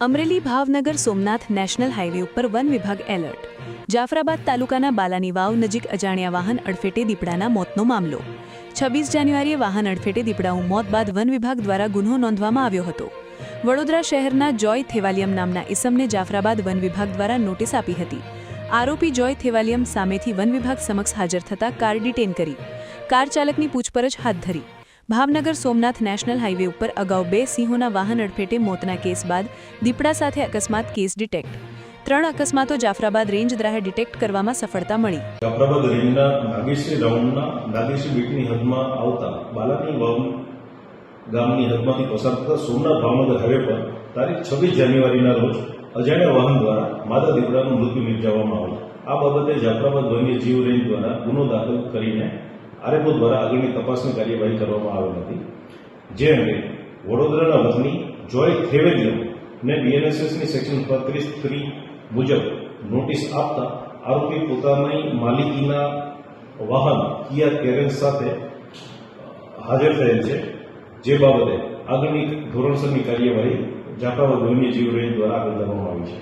Amreli Bhavnagar Somnath national highway ઉપર one વિભાગ alert. Jafrabad તાલુકાના બાલાની વાવ નજીક અજાણ્યા વાહન અડફેટે દીપડાના મોતનો મામલો. 26 જાન્યુઆરીએ વાહન અડફેટે દીપડાનું મોત બાદ વન વિભાગ દ્વારા ગુનો નોંધવામાં આવ્યો હતો. વડોદરા શહેરના જોય થેવાલિયમ નામના ઇસમને જાફરાબાદ વન વિભાગ દ્વારા નોટિસ આપી હતી. આરોપી જોય થેવાલિયમ સામેથી વન વિભાગ સમક્ષ હાજર થતા કાર ડિટેન કરી. કાર ચાલકની પૂછપરછ હાથ ધરી. ભાવનગર સોમનાથ નેશનલ હાઈવે ઉપર અગાઉ 2 સિંહોના વાહન અડફેટે મોતના કેસ બાદ દીપડા સાથે અકસ્માત કેસ ડિટેક્ટ. 3 અકસ્માતો જાફરાબાદ રેન્જ દ્વારા ડિટેક્ટ કરવામાં સફળતા મળી. જાફરાબાદ રેન્જના નાગેશ્રી રાઉન્ડના નાગેશ્રી બીટની હદમાં આવતા બાલાની વાવ ગામની હદમાંથી પસાર થતા સોમનાથ ભાવનગર હાઈવે પર તારીખ 26 જાન્યુઆરીના રોજ અજાણ્યા વાહન દ્વારા માદા દીપડાનું મૃત્યુ નિપજાવવામાં આવ્યું. આ બાબતે જાફરાબાદ વન્યજીવ રેન્જ દ્વારા ગુનો દાખલ કરીને આરએફઓ દ્વારા આગળની તપાસની કાર્યવાહી કરવામાં આવેલ હતી. જે અંગે વડોદરાના વતની જોય થેવેલિયમને બીએનએસએસની સેક્શન 35(3) મુજબ નોટિસ આપતા આરોપી પોતાની માલિકીના વાહન કિયા કેરેન્સ સાથે હાજર થયેલ છે. જે બાબતે આગળની ધોરણસરની કાર્યવાહી જાફરાબાદ વન્યજીવ રેન્જ દ્વારા આગળ કરવામાં આવી છે.